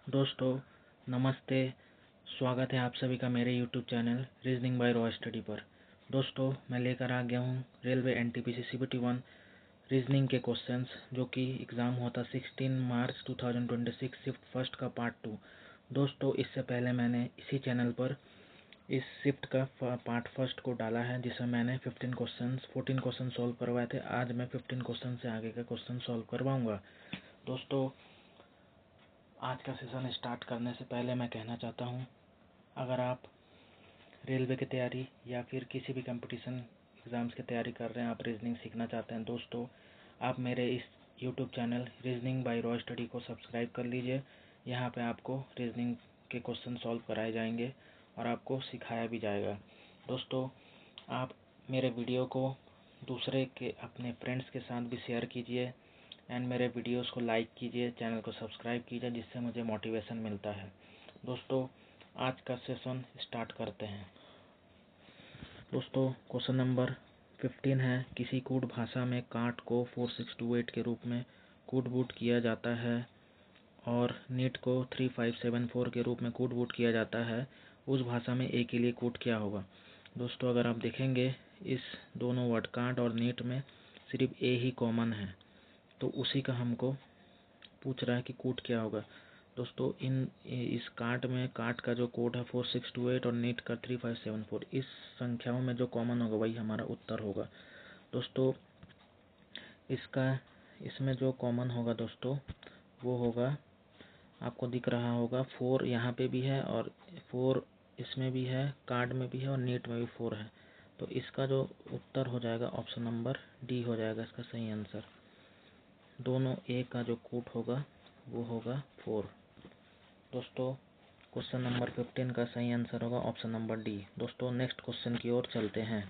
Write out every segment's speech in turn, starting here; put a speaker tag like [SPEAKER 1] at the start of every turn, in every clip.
[SPEAKER 1] दोस्तों नमस्ते। स्वागत है आप सभी का मेरे YouTube channel reasoning bye raw study पर। दोस्तों मैं लेकर आ गया हूँ रेलवे NTPC CBT 1 रीजनिंग के क्वेश्चंस जो कि एग्ज़ाम होता 16 मार्च 2026 शिफ्ट फर्स्ट का पार्ट 2। दोस्तों इससे पहले मैंने इसी चैनल पर इस शिफ्ट का पार्ट फर्स्ट को डाला है जिसमें मैंने 14 क्वेश्चन सॉल्व करवाए थे। आज मैं 15 क्वेश्चन से आगे का क्वेश्चन सॉल्व करवाऊँगा। दोस्तों आज का सेशन स्टार्ट करने से पहले मैं कहना चाहता हूँ, अगर आप रेलवे की तैयारी या फिर किसी भी कंपटीशन एग्ज़ाम्स की तैयारी कर रहे हैं, आप रीजनिंग सीखना चाहते हैं, दोस्तों आप मेरे इस YouTube channel reasoning bye raw study को सब्सक्राइब कर लीजिए। यहाँ पे आपको रीजनिंग के क्वेश्चन सॉल्व कराए जाएंगे और आपको सिखाया भी जाएगा। दोस्तों आप मेरे वीडियो को दूसरे के अपने फ्रेंड्स के साथ भी शेयर कीजिए एंड मेरे वीडियोस को लाइक कीजिए, चैनल को सब्सक्राइब कीजिए, जिससे मुझे मोटिवेशन मिलता है। दोस्तों आज का सेशन स्टार्ट करते हैं। दोस्तों क्वेश्चन नंबर 15 है, किसी कूट भाषा में काट को 4628 के रूप में कूट बूट किया जाता है और नीट को 3574 के रूप में कूट बूट किया जाता है, उस भाषा में ए के लिए कूट क्या होगा। दोस्तों अगर आप देखेंगे इस दोनों वर्ड काट और नीट में सिर्फ ए ही कॉमन है, तो उसी का हमको पूछ रहा है कि कोड क्या होगा। दोस्तों इस काट में काट का जो कोड है 4628 और नीट का 3574, इस संख्याओं में जो कॉमन होगा वही हमारा उत्तर होगा। दोस्तों इसमें जो कॉमन होगा दोस्तों वो होगा, आपको दिख रहा होगा 4 यहाँ पे भी है और 4 इसमें भी है, कार्ड में भी है और नीट में भी 4 है। तो इसका जो उत्तर हो जाएगा ऑप्शन नंबर डी हो जाएगा इसका सही आंसर। दोनों ए का जो कोड होगा वो होगा 4। दोस्तों क्वेश्चन नंबर 15 का सही आंसर होगा ऑप्शन नंबर डी। दोस्तों नेक्स्ट क्वेश्चन की ओर चलते हैं।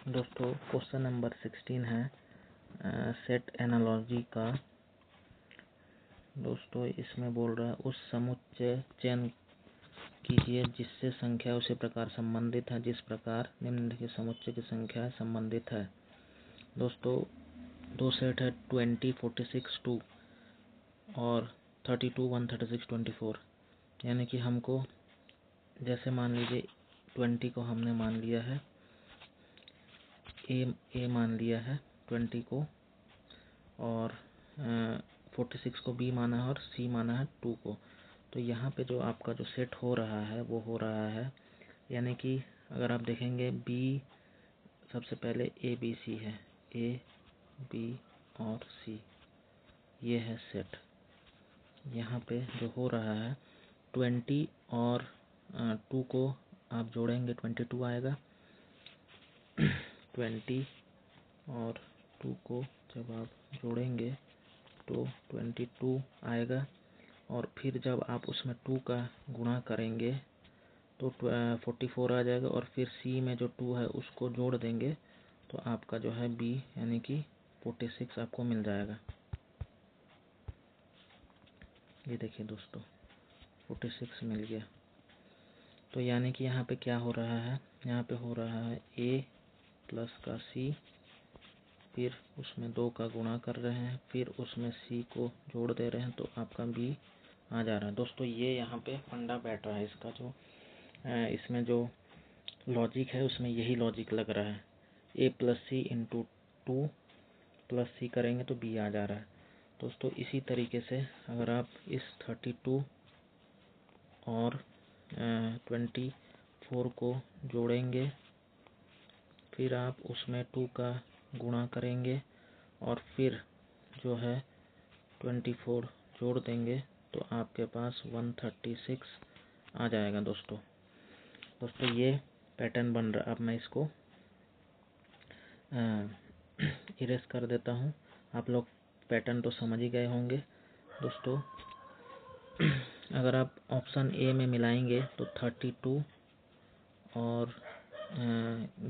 [SPEAKER 1] दोस्तों क्वेश्चन नंबर 16 है सेट एनालॉजी का। दोस्तों इसमें बोल रहा है उस समुच्चय चयन कीजिए जिससे संख्या उसी प्रकार संबंधित है जिस प्रकार निम्नलिखित समुच्चय की संख्या संबंधित है। दोस्तों दो सेट है 20, 46, 2 और 32, 136, 24। यानी कि हमको जैसे मान लीजिए 20 को हमने मान लिया है, ए मान लिया है 20 को, और 46 को बी माना है और सी माना है 2 को। तो यहाँ पे जो आपका जो सेट हो रहा है वो हो रहा है, यानी कि अगर आप देखेंगे बी सबसे पहले ए बी सी है, ए बी और सी, ये है सेट। यहाँ पे जो हो रहा है 20 और 2 को आप जोड़ेंगे 22 आएगा। 20 और 2 को जब आप जोड़ेंगे तो 22 आएगा, और फिर जब आप उसमें 2 का गुणा करेंगे तो 44 आ जाएगा, और फिर सी में जो 2 है उसको जोड़ देंगे तो आपका जो है बी यानी कि 46 आपको मिल जाएगा। ये देखिए दोस्तों 46 मिल गया। तो यानी कि यहाँ पे क्या हो रहा है, यहाँ पे हो रहा है ए प्लस का सी, फिर उसमें 2 का गुणा कर रहे हैं, फिर उसमें सी को जोड़ दे रहे हैं तो आपका बी आ जा रहा है। दोस्तों ये यहाँ पे फंडा बैठ रहा है, इसका जो इसमें जो लॉजिक है उसमें यही लॉजिक लग रहा है। ए प्लस सी इंटू 2 प्लस सी करेंगे तो बी आ जा रहा है। दोस्तों इसी तरीके से अगर आप इस 32 और 24 को जोड़ेंगे, फिर आप उसमें 2 का गुणा करेंगे और फिर जो है 24 जोड़ देंगे तो आपके पास 136 आ जाएगा। दोस्तों ये पैटर्न बन रहा है। अब मैं इसको इरेज कर देता हूँ। आप लोग पैटर्न तो समझ ही गए होंगे। दोस्तों अगर आप ऑप्शन ए में मिलाएंगे तो 32 और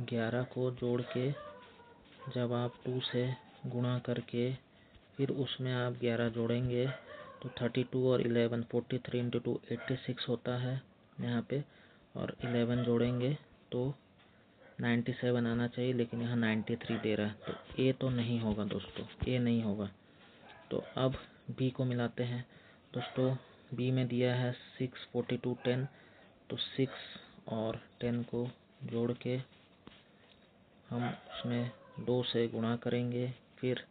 [SPEAKER 1] 11 को जोड़ के जब आप 2 से गुणा करके फिर उसमें आप 11 जोड़ेंगे तो 32 और 11 43 इंटू 2 86 होता है यहाँ पे, और 11 जोड़ेंगे तो 97 आना चाहिए, लेकिन यहाँ 93 दे रहा है, तो ए तो नहीं होगा दोस्तों, ए नहीं होगा। तो अब बी को मिलाते हैं। दोस्तों बी में दिया है 6, 42, 10, तो 6 और 10 को जोड़ के हम उसमें 2 से गुणा करेंगे, फिर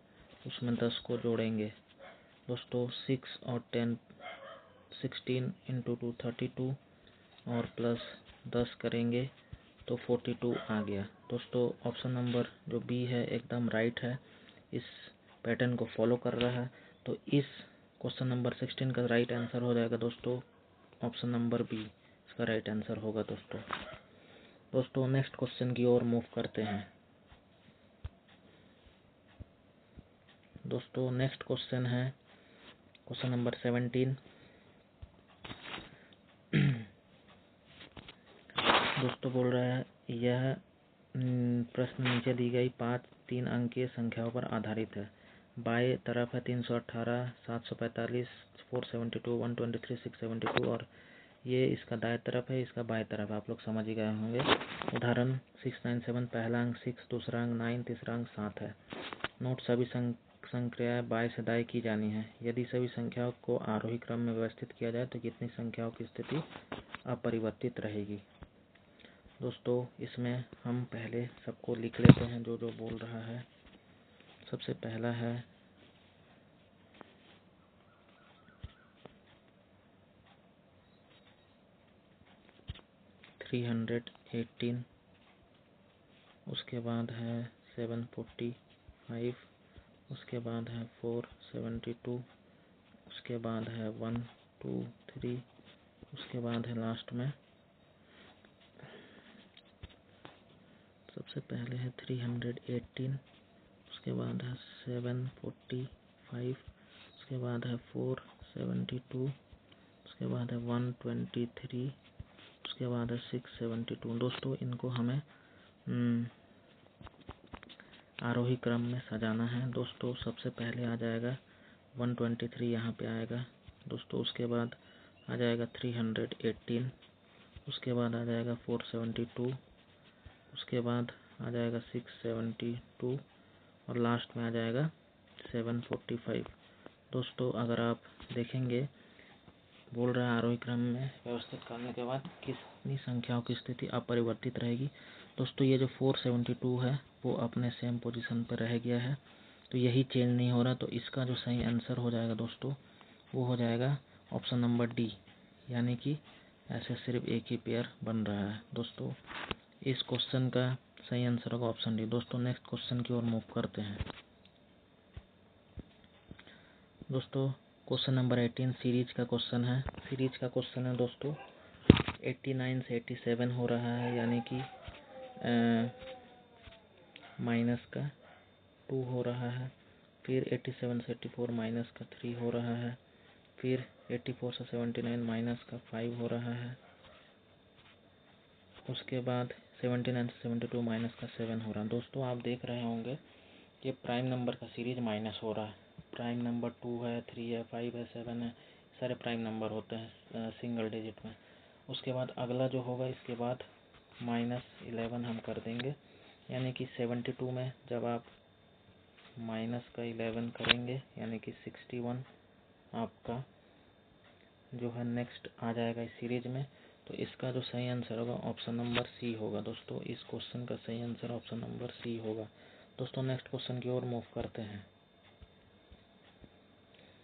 [SPEAKER 1] उसमें 10 को जोड़ेंगे। दोस्तों 6 और 10 16 इंटू 2 32 और प्लस 10 करेंगे तो 42 आ गया। दोस्तों ऑप्शन नंबर जो बी है एकदम राइट है, इस पैटर्न को फॉलो कर रहा है। तो इस क्वेश्चन नंबर 16 का राइट आंसर हो जाएगा दोस्तों ऑप्शन नंबर बी, इसका राइट आंसर होगा। दोस्तों नेक्स्ट क्वेश्चन की ओर मूव करते हैं। दोस्तों नेक्स्ट क्वेश्चन है क्वेश्चन नंबर 17। दोस्तों बोल रहा है यह प्रश्न नीचे दी गई 5 3 अंकीय संख्याओं पर आधारित है। बाएं तरफ है 318, 745, 472, 123, 672 और ये इसका दाएं तरफ है, इसका बाएं तरफ है। आप लोग समझ ही गए होंगे। उदाहरण 697, पहला अंक 6, दूसरा अंक 9, तीसरा अंक 7 है। नोट सभी संख्याएं बाएं से दाएं की जानी है। यदि सभी संख्याओं को आरोही क्रम में व्यवस्थित किया जाए तो कितनी संख्याओं की स्थिति अपरिवर्तित रहेगी। दोस्तों इसमें हम पहले सबको लिख लेते हैं जो बोल रहा है। सबसे पहला है 318, उसके बाद है 745, उसके बाद है 472, उसके बाद है 1 2 3, उसके बाद है लास्ट में सबसे पहले है 318, उसके बाद है 745, उसके बाद है 472, उसके बाद है 123, उसके बाद है 672। दोस्तों इनको हमें आरोही क्रम में सजाना है। दोस्तों सबसे पहले आ जाएगा 123 यहाँ पे आएगा। दोस्तों उसके बाद आ जाएगा 318, उसके बाद आ जाएगा 472, उसके बाद आ जाएगा 672 और लास्ट में आ जाएगा 745। दोस्तों अगर आप देखेंगे बोल रहा है आरोही क्रम में व्यवस्थित करने के बाद कितनी संख्याओं की स्थिति अपरिवर्तित रहेगी। दोस्तों ये जो 472 है वो अपने सेम पोजीशन पर रह गया है, तो यही चेंज नहीं हो रहा। तो इसका जो सही आंसर हो जाएगा दोस्तों वो हो जाएगा ऑप्शन नंबर डी, यानी कि ऐसे सिर्फ एक ही पेयर बन रहा है। दोस्तों इस क्वेश्चन का सही आंसर होगा ऑप्शन डी। दोस्तों नेक्स्ट क्वेश्चन की ओर मूव करते हैं। दोस्तों क्वेश्चन नंबर 18 सीरीज का क्वेश्चन है। सीरीज का क्वेश्चन है दोस्तों 89 से 87 हो रहा है, यानी कि माइनस का 2 हो रहा है। फिर 87 से 84 माइनस का 3 हो रहा है। फिर 84 से 79 माइनस का 5 हो रहा है। उसके बाद 79 से 72 माइनस का 7 हो रहा है। दोस्तों आप देख रहे होंगे ये प्राइम नंबर का सीरीज माइनस हो रहा है। प्राइम नंबर 2 है, 3 है, 5 है, 7 है, सारे प्राइम नंबर होते हैं सिंगल डिजिट में। उसके बाद अगला जो होगा इसके बाद -11 हम कर देंगे, यानी कि 72 में जब आप माइनस का 11 करेंगे यानी कि 61 आपका जो है नेक्स्ट आ जाएगा इस सीरीज में। तो इसका जो सही आंसर होगा ऑप्शन नंबर सी होगा। दोस्तों इस क्वेश्चन का सही आंसर ऑप्शन नंबर सी होगा। दोस्तों नेक्स्ट क्वेश्चन की ओर मूव करते हैं।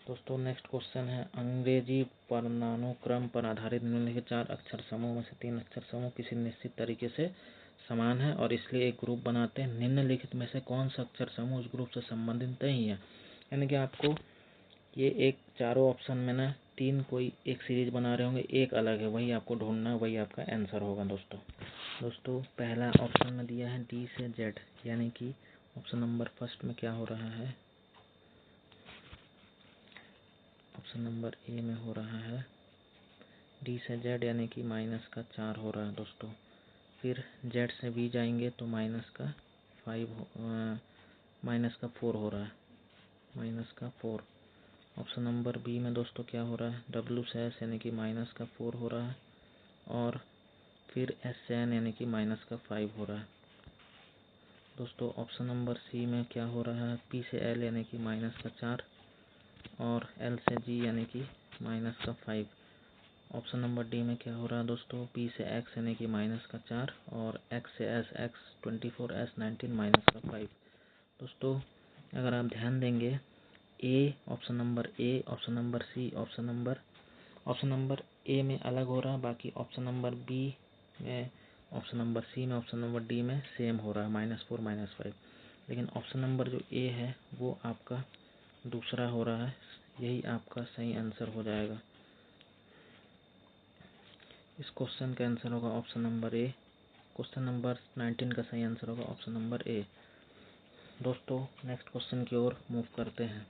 [SPEAKER 1] दोस्तों नेक्स्ट क्वेश्चन है अंग्रेजी वर्णानुक्रम पर आधारित निम्नलिखित 4 अक्षर समूह में से 3 अक्षर समूह किसी निश्चित तरीके से समान है और इसलिए एक ग्रुप बनाते हैं। निम्नलिखित में से कौन सा अक्षर समूह उस ग्रुप से संबंधित नहीं है। यानी कि आपको ये एक चारों ऑप्शन में ना 3 कोई एक सीरीज बना रहे होंगे, एक अलग है, वही आपको ढूंढना है, वही आपका आंसर होगा। दोस्तों पहला ऑप्शन में दिया है डी से जेड, यानी कि ऑप्शन नंबर फर्स्ट में क्या हो रहा है, ऑप्शन नंबर ए में हो रहा है डी से जेड, यानी कि माइनस का 4 हो रहा है। दोस्तों फिर जेड से बी जाएंगे तो माइनस का 4 हो रहा है, माइनस का 4। ऑप्शन नंबर बी में दोस्तों क्या हो रहा है डब्ल्यू से एस यानी कि माइनस का 4 हो रहा है और फिर एस से एन यानी कि माइनस का 5 हो रहा है। दोस्तों ऑप्शन नंबर सी में क्या हो रहा है पी से एल यानी कि माइनस का 4 और L से G यानी कि -5। ऑप्शन नंबर डी में क्या हो रहा है दोस्तों, P से X यानी कि -4 और X से S X 24 S 19 -5। दोस्तों अगर आप ध्यान देंगे option number C, option number A में अलग हो रहा है, बाकी ऑप्शन नंबर बी में, ऑप्शन नंबर सी में, ऑप्शन नंबर डी में सेम हो रहा है -4 -5। लेकिन ऑप्शन नंबर जो ए है वो आपका दूसरा हो रहा है, यही आपका सही आंसर हो जाएगा। इस क्वेश्चन का आंसर होगा ऑप्शन नंबर ए। क्वेश्चन नंबर 19 का सही आंसर होगा ऑप्शन नंबर ए। दोस्तों नेक्स्ट क्वेश्चन की ओर मूव करते हैं।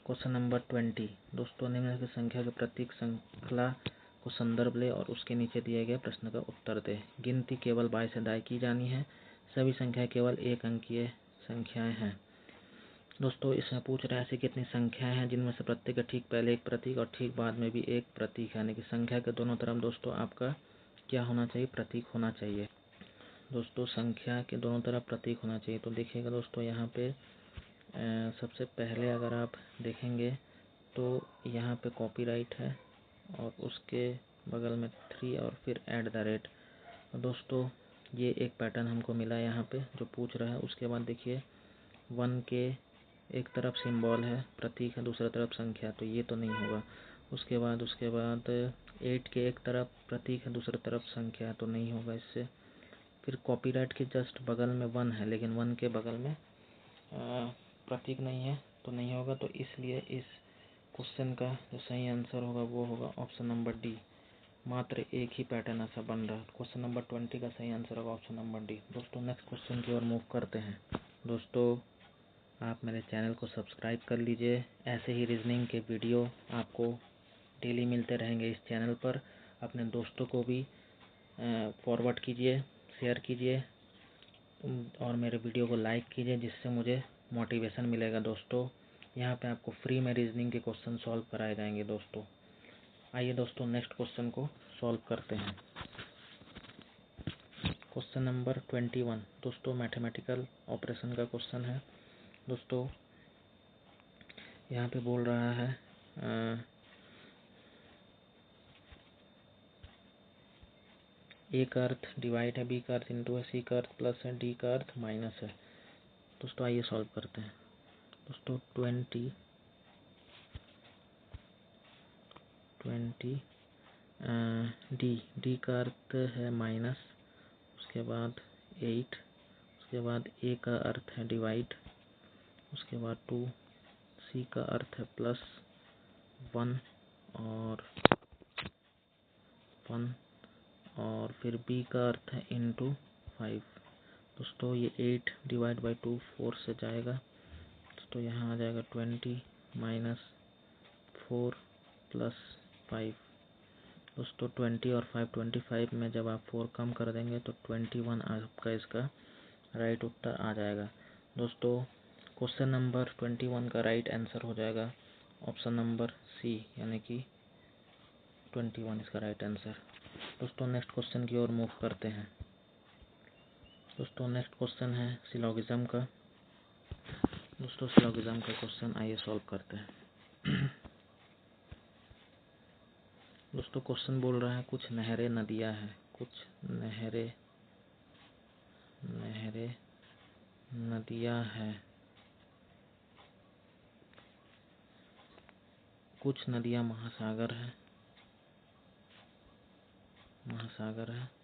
[SPEAKER 1] Question number 20। दोस्तों निम्नलिखित संख्या के प्रतीक श्रृंखला को संदर्भ ले और उसके नीचे दिए गए प्रश्न का उत्तर दे। गिनती केवल बाएं से दाएं की जानी है। सभी संख्याएं केवल एक अंकीय संख्याएं हैं। दोस्तों इसमें पूछ रहा है ऐसी कितनी संख्याएं हैं जिनमें से प्रत्येक के ठीक पहले एक प्रतीक और ठीक बाद में भी एक प्रतीक है, यानी कि संख्या के दोनों तरफ दोस्तों आपका क्या होना चाहिए, प्रतीक होना चाहिए। दोस्तों संख्या के दोनों तरफ प्रतीक होना चाहिए। तो देखिएगा दोस्तों यहाँ पे सबसे पहले अगर आप देखेंगे तो यहाँ पे कॉपीराइट है और उसके बगल में 3 और फिर @ दोस्तों ये एक पैटर्न हमको मिला यहाँ पे जो पूछ रहा है। उसके बाद देखिए 1 के एक तरफ सिंबल है, प्रतीक है, दूसरी तरफ संख्या, तो ये तो नहीं होगा। उसके बाद 8 के एक तरफ प्रतीक है, दूसरी तरफ संख्या, तो नहीं होगा इससे। फिर कॉपीराइट के जस्ट बगल में 1 है, लेकिन 1 के बगल में प्रतीक नहीं है, तो नहीं होगा। तो इसलिए इस क्वेश्चन का जो सही आंसर होगा वो होगा ऑप्शन नंबर डी। मात्र एक ही पैटर्न ऐसा बन रहा है। क्वेश्चन नंबर 20 का सही आंसर होगा ऑप्शन नंबर डी। दोस्तों नेक्स्ट क्वेश्चन की ओर मूव करते हैं। दोस्तों आप मेरे चैनल को सब्सक्राइब कर लीजिए। ऐसे ही रीजनिंग के वीडियो आपको डेली मिलते रहेंगे इस चैनल पर। अपने दोस्तों को भी फॉरवर्ड कीजिए, शेयर कीजिए और मेरे वीडियो को लाइक कीजिए, जिससे मुझे मोटिवेशन मिलेगा। दोस्तों यहाँ पे आपको फ्री में रीजनिंग के क्वेश्चन सॉल्व कराए जाएंगे। दोस्तों आइए दोस्तों नेक्स्ट क्वेश्चन को सॉल्व करते हैं। क्वेश्चन नंबर 21 दोस्तों मैथमेटिकल ऑपरेशन का क्वेश्चन है। दोस्तों यहाँ पे बोल रहा है ए का अर्थ डिवाइड है, बी का अर्थ इंटू है, सी का अर्थ प्लस है, डी का अर्थ माइनस है। दोस्तों आइए सॉल्व करते हैं। दोस्तों 20 डी का अर्थ है माइनस, उसके बाद 8, उसके बाद ए का अर्थ है डिवाइड, उसके बाद 2, सी का अर्थ है प्लस 1 और फिर बी का अर्थ है इंटू 5। दोस्तों ये 8 डिवाइड बाई 2 4 से जाएगा। दोस्तों यहाँ आ जाएगा 20 माइनस 4 प्लस 5। दोस्तों 20 और 5 25 में जब आप 4 कम कर देंगे तो 21 आपका इसका राइट उत्तर आ जाएगा। दोस्तों क्वेश्चन नंबर 21 का राइट आंसर हो जाएगा ऑप्शन नंबर सी, यानी कि 21 इसका राइट आंसर। दोस्तों नेक्स्ट क्वेश्चन की ओर मूव करते हैं। दोस्तों नेक्स्ट क्वेश्चन है सिलोगिज्म का। दोस्तों सिलोगिज्म का क्वेश्चन आइए सॉल्व करते हैं। दोस्तों क्वेश्चन बोल रहा है कुछ नहरें नदियां हैं, कुछ नहरें नदियां हैं, कुछ नदियां महासागर है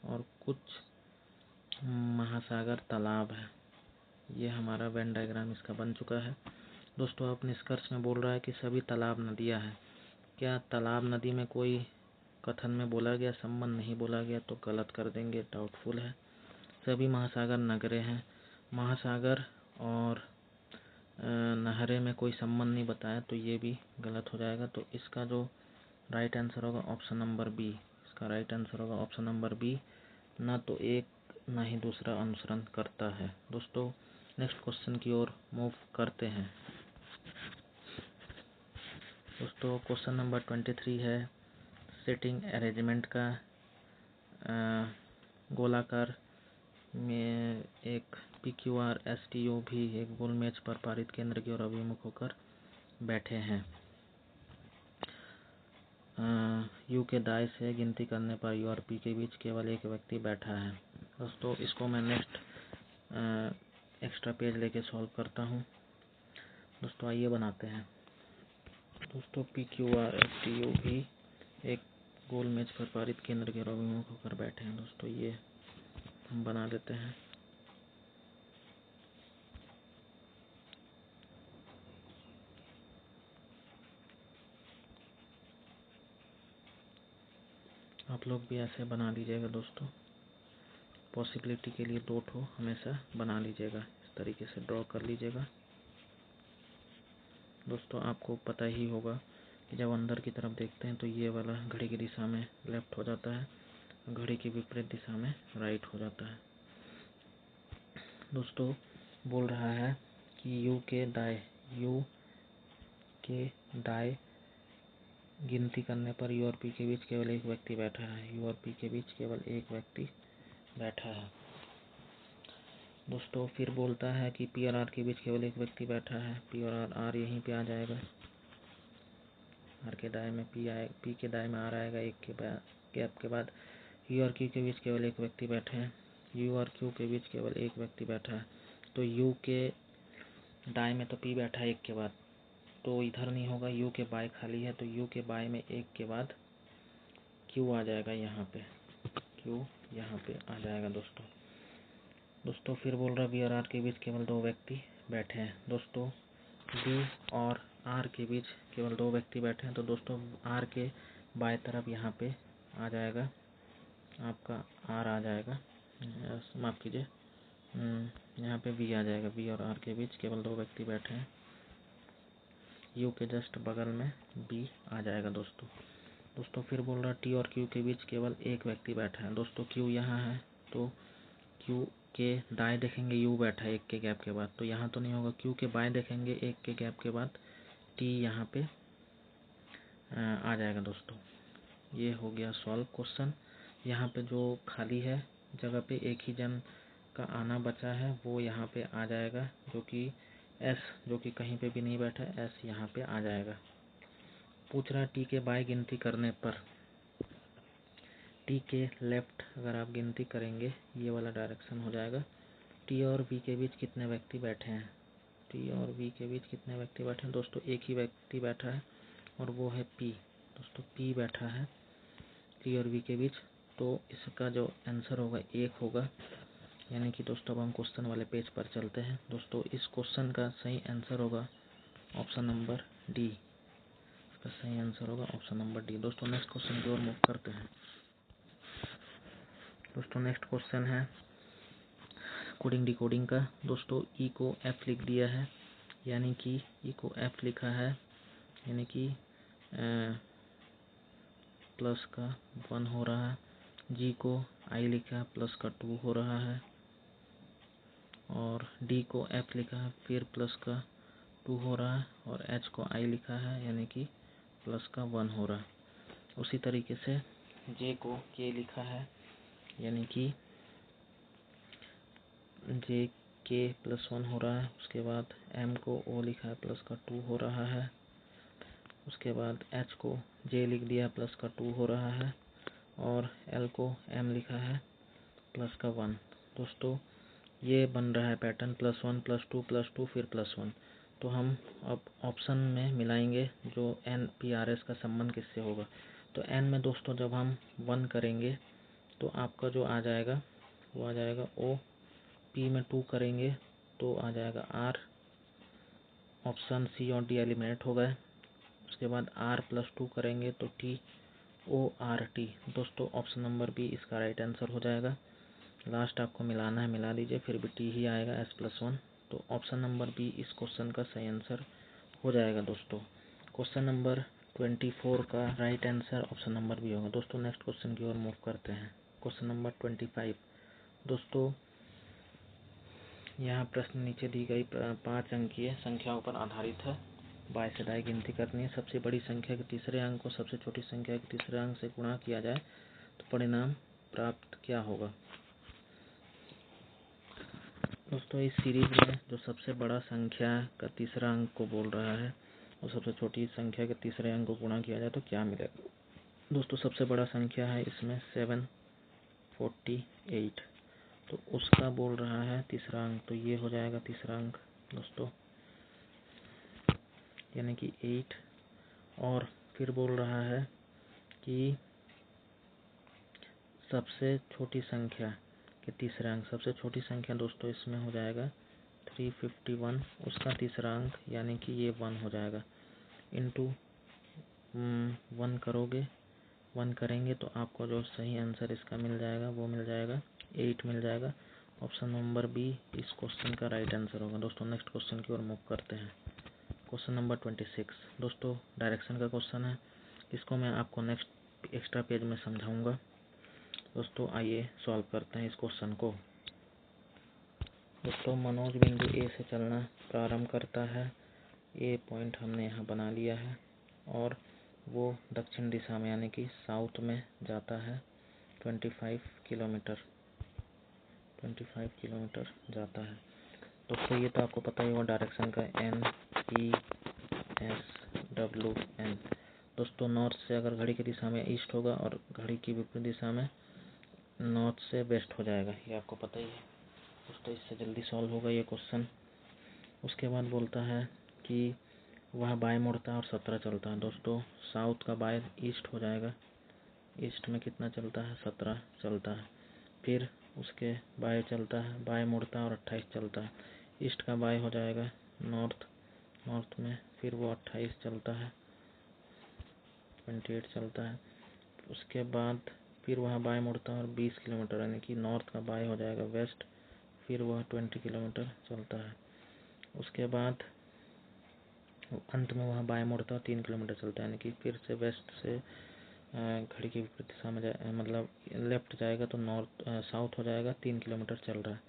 [SPEAKER 1] और कुछ महासागर तालाब है। ये हमारा वेन डायग्राम इसका बन चुका है। दोस्तों अब निष्कर्ष में बोल रहा है कि सभी तालाब नदियां हैं। क्या तालाब नदी में कोई कथन में बोला गया संबंध नहीं बोला गया तो गलत कर देंगे, डाउटफुल है। सभी महासागर नगरें हैं। महासागर और नहरें में कोई संबंध नहीं बताया तो ये भी गलत हो जाएगा। तो इसका जो राइट आंसर होगा ऑप्शन नंबर बी। इसका राइट आंसर होगा ऑप्शन नंबर बी। ना तो एक ना ही दूसरा अनुसरण करता है। दोस्तों नेक्स्ट क्वेश्चन की ओर मूव करते हैं। दोस्तों क्वेश्चन नंबर 23 है सेटिंग अरेंजमेंट का। गोलाकार में एक PQR STU भी एक गोल मेज पर पारित केंद्र की ओर अभिमुख होकर बैठे हैं। यू के दाएं से गिनती करने पर यू और पी के बीच केवल एक व्यक्ति बैठा है। दोस्तों इसको मैं नेक्स्ट एक्स्ट्रा पेज लेके सॉल्व करता हूँ। दोस्तों आइए बनाते हैं। दोस्तों P Q R S T U भी एक गोल मेज पर पारित केंद्र के अभिमुख होकर बैठे हैं। दोस्तों ये हम बना देते हैं। आप लोग भी ऐसे बना लीजिएगा दोस्तों। पॉसिबिलिटी के लिए 2 ठो हमेशा बना लीजिएगा, इस तरीके से ड्रॉ कर लीजिएगा। दोस्तों आपको पता ही होगा कि जब अंदर की तरफ देखते हैं तो ये वाला घड़ी की दिशा में लेफ्ट हो जाता है, घड़ी की विपरीत दिशा में राइट हो जाता है। दोस्तों बोल रहा है कि यू के दाएं गिनती करने पर यू और पी के बीच केवल एक व्यक्ति बैठा है। यू और पी के बीच केवल एक व्यक्ति बैठा है। दोस्तों फिर बोलता है कि पी और आर के बीच केवल एक व्यक्ति बैठा है। पी और आर यहीं पे आ जाएगा। आर के दाएं में पी के दाएं में आर आएगा। एक के गैप के बाद यू और क्यू के बीच केवल एक व्यक्ति बैठे हैं। यू और क्यू के बीच केवल एक व्यक्ति बैठा है। तो यू के दाएं में तो पी बैठा है एक के बाद, तो इधर नहीं होगा। यू के बाएं खाली है, तो यू के बाएं में एक के बाद क्यू आ जाएगा। यहाँ पे क्यू यहाँ पे आ जाएगा। दोस्तों फिर बोल रहा बी और आर के बीच केवल 2 व्यक्ति बैठे हैं। दोस्तों बी और आर के बीच केवल 2 व्यक्ति बैठे हैं, तो दोस्तों आर के बाएं तरफ यहाँ पे आ जाएगा, आपका आर आ जाएगा। माफ़ कीजिए, यहाँ पे बी आ जाएगा। बी और आर के बीच केवल 2 व्यक्ति बैठे हैं। यू के जस्ट बगल में बी आ जाएगा। दोस्तों फिर बोल रहा टी और क्यू के बीच केवल एक व्यक्ति बैठा है। दोस्तों क्यू यहाँ है, तो क्यू के दाएं देखेंगे यू बैठा है एक के गैप के बाद, तो यहाँ तो नहीं होगा। क्यू के बाएं देखेंगे एक के गैप के बाद टी यहाँ पे आ जाएगा। दोस्तों ये हो गया सॉल्व क्वेश्चन। यहाँ पे जो खाली है जगह पे एक ही जन का आना बचा है, वो यहाँ पे आ जाएगा, जो कि एस, जो कि कहीं पे भी नहीं बैठा है, एस यहाँ पे आ जाएगा। पूछ रहा टी के बाएं गिनती करने पर, टी के लेफ्ट अगर आप गिनती करेंगे ये वाला डायरेक्शन हो जाएगा। टी और बी के बीच कितने व्यक्ति बैठे हैं। टी और बी के बीच कितने व्यक्ति बैठे हैं। दोस्तों एक ही व्यक्ति बैठा है और वो है पी। दोस्तों पी बैठा है टी और बी के बीच, तो इसका जो आंसर होगा 1 होगा। यानी कि दोस्तों अब हम क्वेश्चन वाले पेज पर चलते हैं। दोस्तों इस क्वेश्चन का सही आंसर होगा ऑप्शन नंबर डी। इसका सही आंसर होगा ऑप्शन नंबर डी। दोस्तों नेक्स्ट क्वेश्चन की ओर मूव करते हैं। दोस्तों नेक्स्ट क्वेश्चन है कोडिंग डिकोडिंग का। दोस्तों ई को एफ लिख दिया है, यानी कि ई को एफ लिखा है, यानी कि प्लस का 1 हो रहा है। जी को आई लिखा है, प्लस का 2 हो रहा है। और डी को एफ लिखा है, फिर प्लस का 2 हो रहा है। और एच को आई लिखा है, यानी कि प्लस का 1 हो रहा है। उसी तरीके से जे को के लिखा है, यानी कि जे के प्लस 1 हो रहा है। उसके बाद एम को ओ लिखा है, प्लस का 2 हो रहा है। उसके बाद एच को जे लिख दिया, प्लस का 2 हो रहा है। और एल को एम लिखा है, प्लस का 1। दोस्तों ये बन रहा है पैटर्न +1 +2 फिर +1। तो हम अब ऑप्शन में मिलाएंगे जो एन पी आर एस का संबंध किससे होगा। तो एन में दोस्तों जब हम 1 करेंगे तो आपका जो आ जाएगा वो आ जाएगा ओ। पी में 2 करेंगे तो आ जाएगा आर। ऑप्शन सी और डी एलिमिनेट हो गए। उसके बाद आर +2 करेंगे तो टी ओ आर टी। दोस्तों ऑप्शन नंबर बी इसका राइट आंसर हो जाएगा। लास्ट आपको मिलाना है, मिला दीजिए, फिर भी टी ही आएगा S+1। तो ऑप्शन नंबर बी इस क्वेश्चन का सही आंसर हो जाएगा। दोस्तों क्वेश्चन नंबर 24 का right answer option number B होगा। दोस्तों नेक्स्ट क्वेश्चन की ओर मूव करते हैं। Question number 25। दोस्तों यहाँ प्रश्न नीचे दी गई 5 अंकीय संख्याओं पर आधारित है। बाएं से दाएं गिनती करनी है। सबसे बड़ी संख्या के तीसरे अंक को सबसे छोटी संख्या के तीसरे अंक से गुणा किया जाए तो परिणाम प्राप्त क्या होगा। दोस्तों इस सीरीज में जो सबसे बड़ा संख्या का तीसरा अंक को बोल रहा है और सबसे छोटी संख्या के तीसरे अंक को गुणा किया जाए तो क्या मिलेगा। दोस्तों सबसे बड़ा संख्या है इसमें 748, तो उसका बोल रहा है तीसरा अंक, तो ये हो जाएगा तीसरा अंक दोस्तों, यानी कि 8। और फिर बोल रहा है कि सबसे छोटी संख्या के तीसरा अंक, सबसे छोटी संख्या दोस्तों इसमें हो जाएगा 351, उसका तीसरा अंक यानी कि ये 1 हो जाएगा। इंटू 1 करोगे, 1 करेंगे तो आपको जो सही आंसर इसका मिल जाएगा वो मिल जाएगा 8 मिल जाएगा। ऑप्शन नंबर बी इस क्वेश्चन का राइट आंसर होगा। दोस्तों नेक्स्ट क्वेश्चन की ओर मूव करते हैं। क्वेश्चन नंबर 26 दोस्तों डायरेक्शन का क्वेश्चन है, इसको मैं आपको नेक्स्ट एक्स्ट्रा पेज में समझाऊंगा। दोस्तों आइए सॉल्व करते हैं इस क्वेश्चन को। दोस्तों मनोज बिंदु ए से चलना प्रारंभ करता है, ए पॉइंट हमने यहाँ बना लिया है, और वो दक्षिण दिशा में यानी कि साउथ में जाता है 25 किलोमीटर जाता है। दोस्तों ये तो आपको पता ही होगा डायरेक्शन का NESWN। दोस्तों नॉर्थ से अगर घड़ी की दिशा में ईस्ट होगा और घड़ी की विपरीत दिशा में नॉर्थ से वेस्ट हो जाएगा, ये आपको पता ही है। दोस्तों इससे जल्दी सॉल्व होगा ये क्वेश्चन। उसके बाद बोलता है कि वह बाएं मुड़ता है और 17 चलता है। दोस्तों साउथ का बाएं ईस्ट हो जाएगा, ईस्ट में कितना चलता है 17 चलता है। फिर उसके बाएं चलता है, बाएं मुड़ता है और 28 चलता है। ईस्ट का बाएं हो जाएगा नॉर्थ, नॉर्थ में फिर वो 28 चलता है, 28 चलता है। उसके बाद फिर वह बाएं मुड़ता है और 20 किलोमीटर यानी कि नॉर्थ का बाएं हो जाएगा वेस्ट, फिर वह 20 किलोमीटर चलता है। उसके बाद अंत में वह बाएं मुड़ता है 3 किलोमीटर चलता है, यानी कि फिर से वेस्ट से घड़ी की विपरीत दिशा में मतलब लेफ्ट जाएगा तो नॉर्थ साउथ हो जाएगा, 3 किलोमीटर चल रहा है।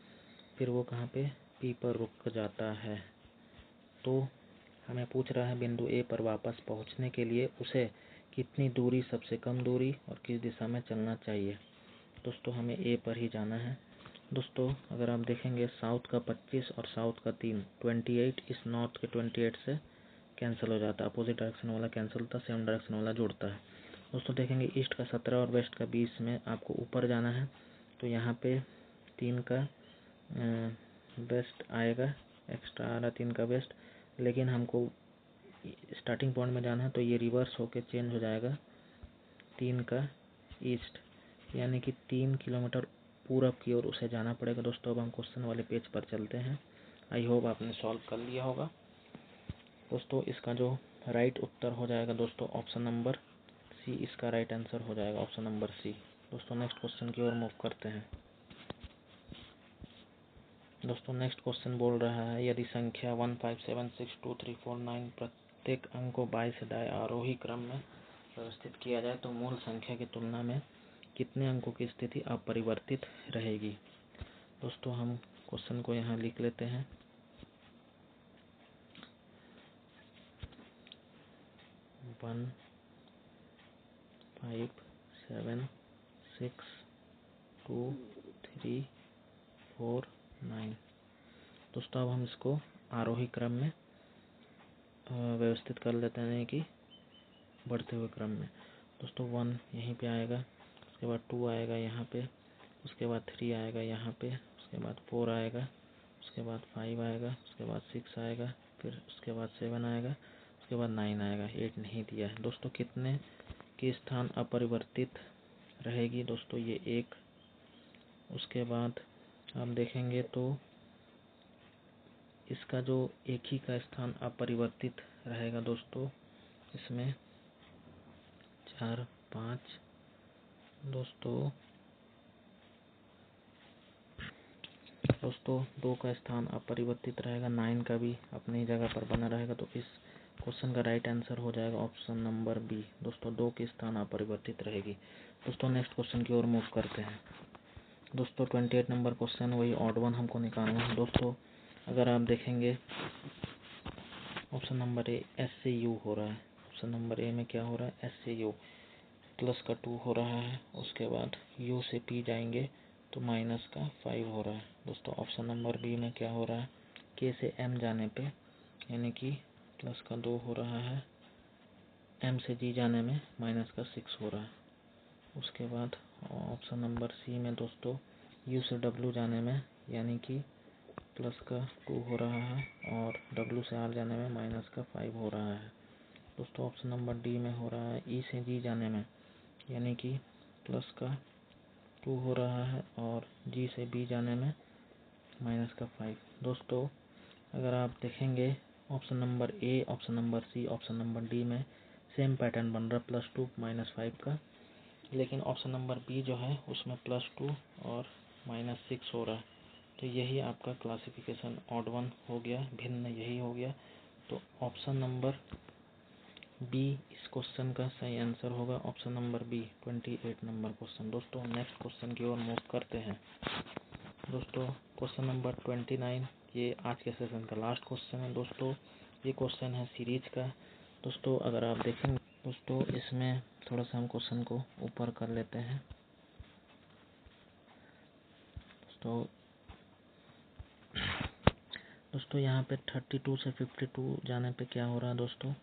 [SPEAKER 1] फिर वो कहाँ पे पी पर रुक जाता है। तो हमें पूछ रहा है बिंदु ए पर वापस पहुंचने के लिए उसे कितनी दूरी, सबसे कम दूरी और किस दिशा में चलना चाहिए। दोस्तों हमें ए पर ही जाना है। दोस्तों अगर आप देखेंगे साउथ का 25 और साउथ का 3 28 इस नॉर्थ के 28 से कैंसिल हो जाता है, अपोजिट डायरेक्शन वाला कैंसिल होता है, सेम डायरेक्शन वाला जुड़ता है। दोस्तों देखेंगे ईस्ट का 17 और वेस्ट का 20 में आपको ऊपर जाना है, तो यहाँ पे 3 का वेस्ट आएगा, एक्स्ट्रा आ रहा 3 का वेस्ट, लेकिन हमको स्टार्टिंग पॉइंट में जाना है तो ये रिवर्स होके चेंज हो जाएगा 3 का ईस्ट, यानी कि 3 किलोमीटर पूरब की ओर उसे जाना पड़ेगा। दोस्तों अब हम क्वेश्चन वाले पेज पर चलते हैं। आई होप आपने सॉल्व कर लिया होगा। दोस्तों इसका जो राइट उत्तर हो जाएगा दोस्तों ऑप्शन नंबर सी, इसका राइट आंसर हो जाएगा ऑप्शन नंबर सी। दोस्तों नेक्स्ट क्वेश्चन की ओर मूव करते हैं। दोस्तों नेक्स्ट क्वेश्चन बोल रहा है यदि संख्या 1576239 प्रत्येक अंक को बाएं से दाएं आरोही क्रम में व्यवस्थित किया जाए तो मूल संख्या की तुलना में कितने अंकों की स्थिति अपरिवर्तित रहेगी। दोस्तों हम क्वेश्चन को यहाँ लिख लेते हैं। 1 5 7 6 2 3 4 9। दोस्तों अब हम इसको आरोही क्रम में व्यवस्थित कर लेते हैं कि बढ़ते हुए क्रम में। दोस्तों 1 यहीं पे आएगा, उसके बाद 2 आएगा यहाँ पे, उसके बाद 3 आएगा यहाँ पे, उसके बाद 4 आएगा, उसके बाद 5 आएगा, उसके बाद 6 आएगा, फिर उसके बाद 7 आएगा, उसके बाद 9 आएगा, 8 नहीं दिया है। दोस्तों कितने की स्थान अपरिवर्तित रहेगी। दोस्तों ये 1। उसके बाद हम देखेंगे तो इसका जो एक ही का स्थान अपरिवर्तित रहेगा दोस्तों, इसमें 4 5 दोस्तों 2 का स्थान अपरिवर्तित रहेगा, 9 का भी अपनी जगह पर बना रहेगा। तो इस क्वेश्चन का राइट आंसर हो जाएगा ऑप्शन नंबर बी। दोस्तों 2 की स्थान अपरिवर्तित रहेगी। दोस्तों नेक्स्ट क्वेश्चन की ओर मूव करते हैं। दोस्तों 28 नंबर क्वेश्चन, वही ऑड वन हमको निकालना है। दोस्तों अगर आप देखेंगे ऑप्शन नंबर ए एस से यू हो रहा है, ऑप्शन नंबर ए में क्या हो रहा है एस से यू, प्लस का 2 हो रहा है, उसके बाद यू से पी जाएंगे तो माइनस का 5 हो रहा है। दोस्तों ऑप्शन नंबर बी में क्या हो रहा है के से एम जाने पे यानी कि प्लस का 2 हो रहा है, M से G जाने में माइनस का 6 हो रहा है। उसके बाद ऑप्शन नंबर सी में दोस्तों U से W जाने में यानी कि प्लस का 2 हो रहा है और W से R जाने में माइनस का 5 हो रहा है। दोस्तों ऑप्शन नंबर डी में हो रहा है E से G जाने में यानी कि प्लस का 2 हो रहा है और G से B जाने में माइनस का 5। दोस्तों अगर आप देखेंगे option number A, option number C, option number D में सेम पैटर्न बन रहा है +2 -5 का, लेकिन ऑप्शन नंबर बी जो है उसमें +2 और -6 हो रहा है। तो यही आपका क्लासिफिकेशन ऑड वन हो गया, भिन्न यही हो गया। तो ऑप्शन नंबर बी इस क्वेश्चन का सही आंसर होगा, option number B 28 number question. दोस्तों नेक्स्ट क्वेश्चन की ओर मूव करते हैं। दोस्तों क्वेश्चन नंबर 29 ये आज के सेशन का लास्ट क्वेश्चन है। दोस्तों ये क्वेश्चन है सीरीज का। दोस्तों अगर आप देखेंगे दोस्तों इसमें थोड़ा सा हम क्वेश्चन को ऊपर कर लेते हैं। दोस्तों यहाँ पे 32 से 52 जाने पे क्या हो रहा है दोस्तों,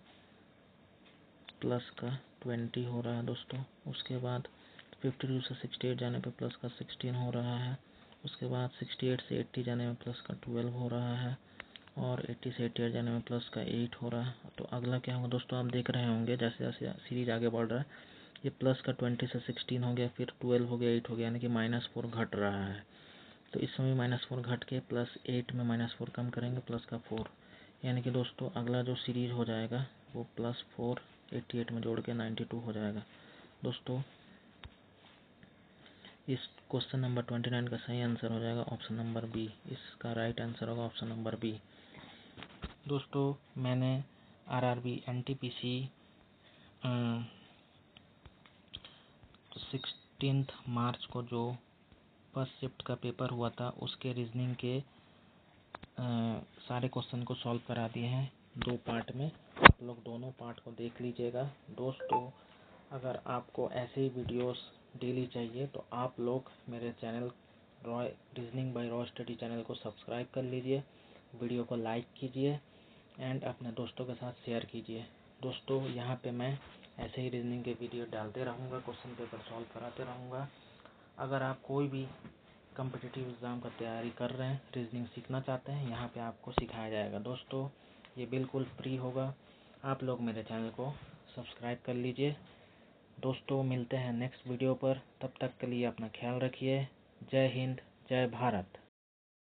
[SPEAKER 1] प्लस का 20 हो रहा है दोस्तों। उसके बाद 52 से 68 जाने पे प्लस का 16 हो रहा है। उसके बाद 68 से 80 जाने में प्लस का 12 हो रहा है और 80 से 88 जाने में प्लस का 8 हो रहा है। तो अगला क्या होगा दोस्तों, आप देख रहे होंगे जैसे जैसे सीरीज आगे बढ़ रहा है ये प्लस का 20 से 16 हो गया, फिर 12 हो गया, 8 हो गया, यानी कि -4 घट रहा है। तो इस समय -4 घट के +8 में -4 कम करेंगे प्लस का 4, यानी कि दोस्तों अगला जो सीरीज हो जाएगा वो +4 88 में जोड़ के 92 हो जाएगा। दोस्तों इस क्वेश्चन नंबर 29 का सही आंसर हो जाएगा ऑप्शन नंबर बी। इसका राइट आंसर होगा ऑप्शन नंबर बी। दोस्तों मैंने RRB NTPC 16 मार्च को जो फर्स्ट शिफ्ट का पेपर हुआ था उसके रीजनिंग के सारे क्वेश्चन को सॉल्व करा दिए हैं 2 पार्ट में। आप लोग दोनों पार्ट को देख लीजिएगा। दोस्तों अगर आपको ऐसे ही वीडियोस डेली चाहिए तो आप लोग मेरे channel reasoning bye raw study channel को सब्सक्राइब कर लीजिए, वीडियो को लाइक कीजिए एंड अपने दोस्तों के साथ शेयर कीजिए। दोस्तों यहाँ पे मैं ऐसे ही रीजनिंग के वीडियो डालते रहूँगा, क्वेश्चन पेपर सॉल्व कराते रहूँगा। अगर आप कोई भी कॉम्पिटिटिव एग्ज़ाम का तैयारी कर रहे हैं, रीजनिंग सीखना चाहते हैं, यहाँ पे आपको सिखाया जाएगा। दोस्तों ये बिल्कुल फ्री होगा, आप लोग मेरे चैनल को सब्सक्राइब कर लीजिए। दोस्तों मिलते हैं नेक्स्ट वीडियो पर, तब तक के लिए अपना ख्याल रखिए। जय हिंद, जय भारत।